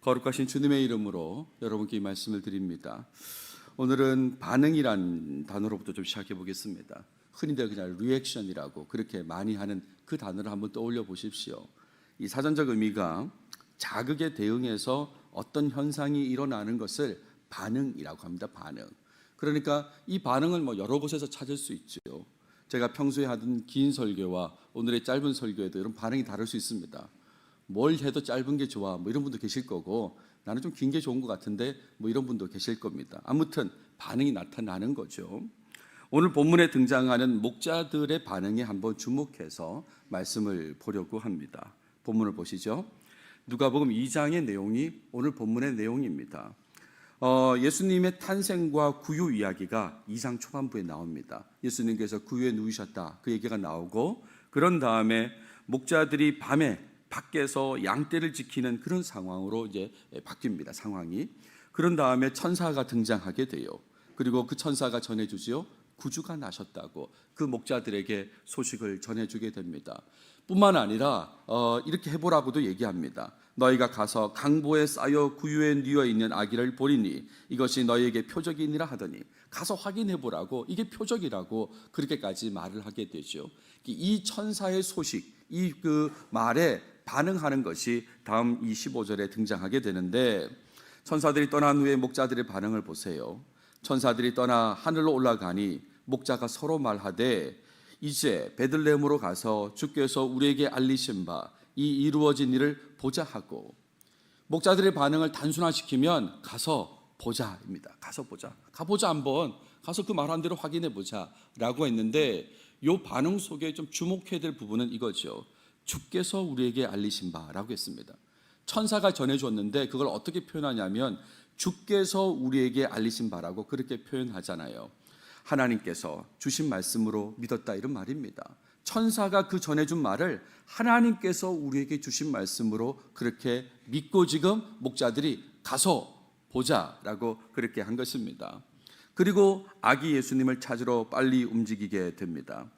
거룩하신 주님의 이름으로 여러분께 이 말씀을 드립니다. 오늘은 반응이란 단어로부터 좀 시작해 보겠습니다. 흔히들 그냥 리액션이라고 그렇게 많이 하는 그 단어를 한번 떠올려 보십시오. 이 사전적 의미가 자극에 대응해서 어떤 현상이 일어나는 것을 반응이라고 합니다. 반응. 그러니까 이 반응을 여러 곳에서 찾을 수 있죠. 제가 평소에 하던 긴 설교와 오늘의 짧은 설교에도 이런 반응이 다를 수 있습니다. 뭘 해도 짧은 게 좋아 이런 분도 계실 거고, 나는 좀 긴 게 좋은 것 같은데 이런 분도 계실 겁니다. 아무튼 반응이 나타나는 거죠. 오늘 본문에 등장하는 목자들의 반응에 한번 주목해서 말씀을 보려고 합니다. 본문을 보시죠. 누가복음 2장의 내용이 오늘 본문의 내용입니다. 예수님의 탄생과 구유 이야기가 2장 초반부에 나옵니다. 예수님께서 구유에 누우셨다 그 얘기가 나오고, 그런 다음에 목자들이 밤에 밖에서 양떼를 지키는 그런 상황으로 이제 바뀝니다. 상황이. 그런 다음에 천사가 등장하게 돼요. 그리고 그 천사가 전해주지요. 구주가 나셨다고 그 목자들에게 소식을 전해주게 됩니다. 뿐만 아니라 이렇게 해보라고도 얘기합니다. 너희가 가서 강보에 쌓여 구유에 뉘어 있는 아기를 보리니 이것이 너희에게 표적이니라 하더니, 가서 확인해보라고, 이게 표적이라고 그렇게까지 말을 하게 되죠. 이 천사의 소식, 이 그 말에 반응하는 것이 다음 25절에 등장하게 되는데, 천사들이 떠난 후에 목자들의 반응을 보세요. 천사들이 떠나 하늘로 올라가니 목자가 서로 말하되, 이제 베들레헴으로 가서 주께서 우리에게 알리신 바 이 이루어진 일을 보자 하고, 목자들의 반응을 단순화시키면 가서 보자입니다. 가서 보자, 가보자, 한번 가서 그 말한 대로 확인해 보자 라고 했는데, 이 반응 속에 좀 주목해야 될 부분은 이거죠. 주께서 우리에게 알리신 바라고 했습니다. 천사가 전해줬는데 그걸 어떻게 표현하냐면 주께서 우리에게 알리신 바라고 그렇게 표현하잖아요. 하나님께서 주신 말씀으로 믿었다, 이런 말입니다. 천사가 그 전해준 말을 하나님께서 우리에게 주신 말씀으로 그렇게 믿고 지금 목자들이 가서 보자라고 그렇게 한 것입니다. 그리고 아기 예수님을 찾으러 빨리 움직이게 됩니다.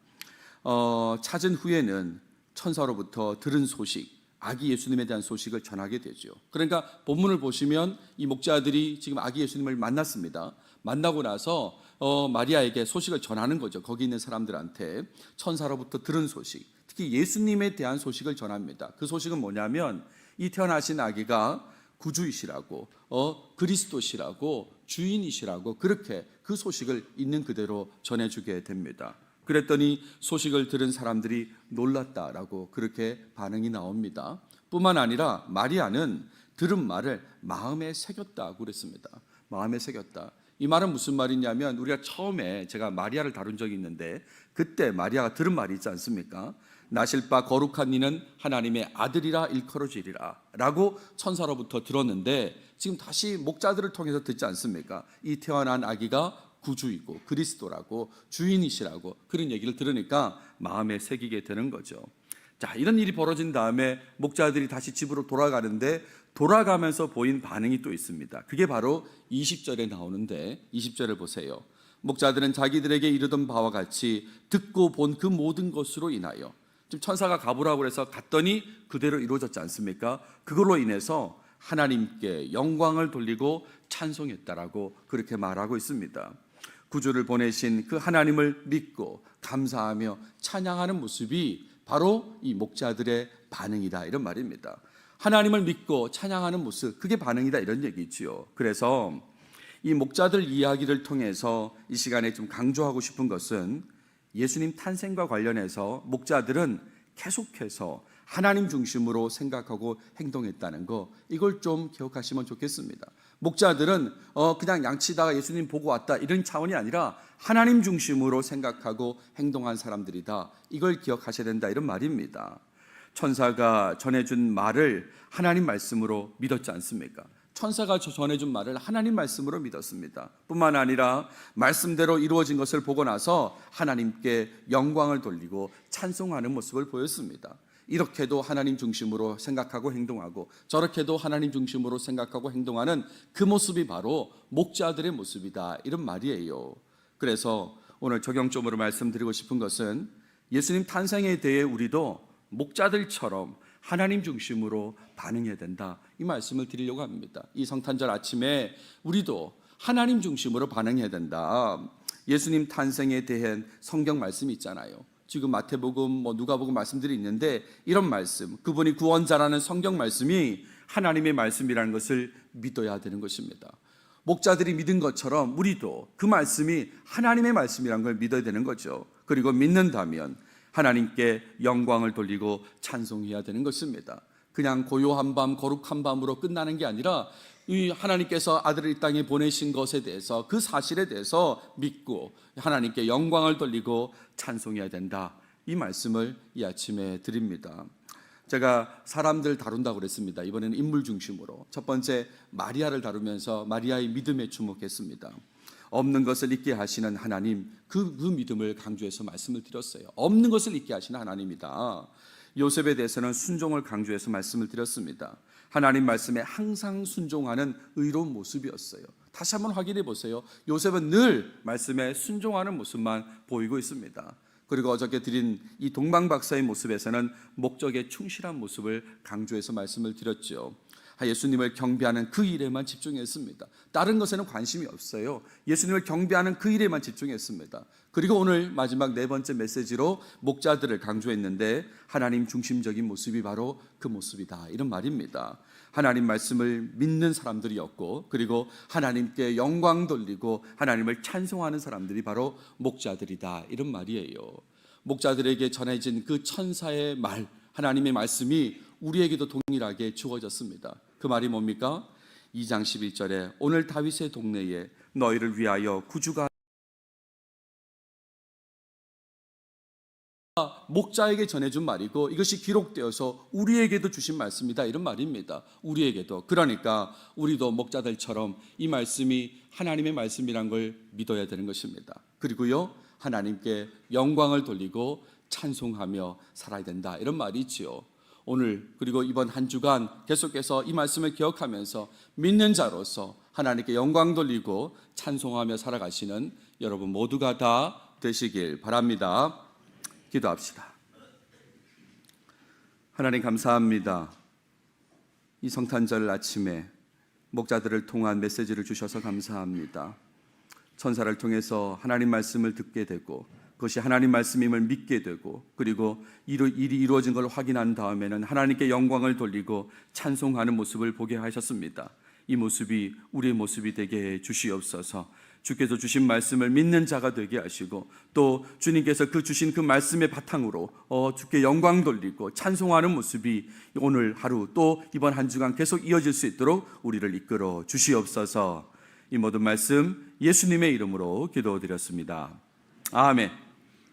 찾은 후에는 천사로부터 들은 소식, 아기 예수님에 대한 소식을 전하게 되죠. 그러니까 본문을 보시면 이 목자들이 지금 아기 예수님을 만났습니다. 만나고 나서 마리아에게 소식을 전하는 거죠. 거기 있는 사람들한테 천사로부터 들은 소식, 특히 예수님에 대한 소식을 전합니다. 그 소식은 뭐냐면 이 태어나신 아기가 구주이시라고, 그리스도시라고, 주인이시라고, 그렇게 그 소식을 있는 그대로 전해주게 됩니다. 그랬더니 소식을 들은 사람들이 놀랐다라고 그렇게 반응이 나옵니다. 뿐만 아니라 마리아는 들은 말을 마음에 새겼다고 그랬습니다. 마음에 새겼다. 이 말은 무슨 말이냐면, 우리가 처음에 제가 마리아를 다룬 적이 있는데 그때 마리아가 들은 말이 있지 않습니까? 나실 바 거룩한 이는 하나님의 아들이라 일컬어지리라 라고 천사로부터 들었는데, 지금 다시 목자들을 통해서 듣지 않습니까? 이 태어난 아기가 구주이고 그리스도라고, 주인이시라고 그런 얘기를 들으니까 마음에 새기게 되는 거죠. 자, 이런 일이 벌어진 다음에 목자들이 다시 집으로 돌아가는데, 돌아가면서 보인 반응이 또 있습니다. 그게 바로 20절에 나오는데, 20절을 보세요. 목자들은 자기들에게 이르던 바와 같이 듣고 본 그 모든 것으로 인하여, 지금 천사가 가보라고 해서 갔더니 그대로 이루어졌지 않습니까? 그걸로 인해서 하나님께 영광을 돌리고 찬송했다라고 그렇게 말하고 있습니다. 구주를 보내신 그 하나님을 믿고 감사하며 찬양하는 모습이 바로 이 목자들의 반응이다, 이런 말입니다. 하나님을 믿고 찬양하는 모습, 그게 반응이다, 이런 얘기지요. 그래서 이 목자들 이야기를 통해서 이 시간에 좀 강조하고 싶은 것은, 예수님 탄생과 관련해서 목자들은 계속해서 하나님 중심으로 생각하고 행동했다는 거, 이걸 좀 기억하시면 좋겠습니다. 목자들은 그냥 양치다가 예수님 보고 왔다, 이런 차원이 아니라 하나님 중심으로 생각하고 행동한 사람들이다, 이걸 기억하셔야 된다, 이런 말입니다. 천사가 전해준 말을 하나님 말씀으로 믿었지 않습니까? 천사가 전해준 말을 하나님 말씀으로 믿었습니다. 뿐만 아니라 말씀대로 이루어진 것을 보고 나서 하나님께 영광을 돌리고 찬송하는 모습을 보였습니다. 이렇게도 하나님 중심으로 생각하고 행동하고, 저렇게도 하나님 중심으로 생각하고 행동하는 그 모습이 바로 목자들의 모습이다, 이런 말이에요. 그래서 오늘 적용점으로 말씀드리고 싶은 것은, 예수님 탄생에 대해 우리도 목자들처럼 하나님 중심으로 반응해야 된다, 이 말씀을 드리려고 합니다. 이 성탄절 아침에 우리도 하나님 중심으로 반응해야 된다. 예수님 탄생에 대한 성경 말씀이 있잖아요. 지금 마태복음, 누가복음 말씀들이 있는데 이런 말씀, 그분이 구원자라는 성경 말씀이 하나님의 말씀이라는 것을 믿어야 되는 것입니다. 목자들이 믿은 것처럼 우리도 그 말씀이 하나님의 말씀이라는 걸 믿어야 되는 거죠. 그리고 믿는다면 하나님께 영광을 돌리고 찬송해야 되는 것입니다. 그냥 고요한 밤, 거룩한 밤으로 끝나는 게 아니라 이 하나님께서 아들을 이 땅에 보내신 것에 대해서, 그 사실에 대해서 믿고 하나님께 영광을 돌리고 찬송해야 된다, 이 말씀을 이 아침에 드립니다. 제가 사람들 다룬다고 그랬습니다. 이번에는 인물 중심으로 첫 번째 마리아를 다루면서 마리아의 믿음에 주목했습니다. 없는 것을 있게 하시는 하나님, 그 믿음을 강조해서 말씀을 드렸어요. 없는 것을 있게 하시는 하나님이다. 요셉에 대해서는 순종을 강조해서 말씀을 드렸습니다. 하나님 말씀에 항상 순종하는 의로운 모습이었어요. 다시 한번 확인해 보세요. 요셉은 늘 말씀에 순종하는 모습만 보이고 있습니다. 그리고 어저께 드린 이 동방박사의 모습에서는 목적에 충실한 모습을 강조해서 말씀을 드렸죠. 예수님을 경배하는 그 일에만 집중했습니다. 다른 것에는 관심이 없어요. 예수님을 경배하는 그 일에만 집중했습니다. 그리고 오늘 마지막 네 번째 메시지로 목자들을 강조했는데 하나님 중심적인 모습이 바로 그 모습이다, 이런 말입니다. 하나님 말씀을 믿는 사람들이었고, 그리고 하나님께 영광 돌리고 하나님을 찬송하는 사람들이 바로 목자들이다, 이런 말이에요. 목자들에게 전해진 그 천사의 말, 하나님의 말씀이 우리에게도 동일하게 주어졌습니다. 그 말이 뭡니까? 2장 11절에 오늘 다윗의 동네에 너희를 위하여 구주가, 목자에게 전해준 말이고 이것이 기록되어서 우리에게도 주신 말씀이다, 이런 말입니다. 우리에게도. 그러니까 우리도 목자들처럼 이 말씀이 하나님의 말씀이란 걸 믿어야 되는 것입니다. 그리고요, 하나님께 영광을 돌리고 찬송하며 살아야 된다, 이런 말이 있지요. 오늘 그리고 이번 한 주간 계속해서 이 말씀을 기억하면서 믿는 자로서 하나님께 영광 돌리고 찬송하며 살아가시는 여러분 모두가 다 되시길 바랍니다. 기도합시다. 하나님 감사합니다. 이 성탄절 아침에 목자들을 통한 메시지를 주셔서 감사합니다. 천사를 통해서 하나님 말씀을 듣게 되고 그것이 하나님 말씀임을 믿게 되고, 그리고 일이 이루어진 걸 확인한 다음에는 하나님께 영광을 돌리고 찬송하는 모습을 보게 하셨습니다. 이 모습이 우리의 모습이 되게 해 주시옵소서. 주께서 주신 말씀을 믿는 자가 되게 하시고, 또 주님께서 주신 그 말씀의 바탕으로 주께 영광 돌리고 찬송하는 모습이 오늘 하루 또 이번 한 주간 계속 이어질 수 있도록 우리를 이끌어 주시옵소서. 이 모든 말씀 예수님의 이름으로 기도드렸습니다. 아멘.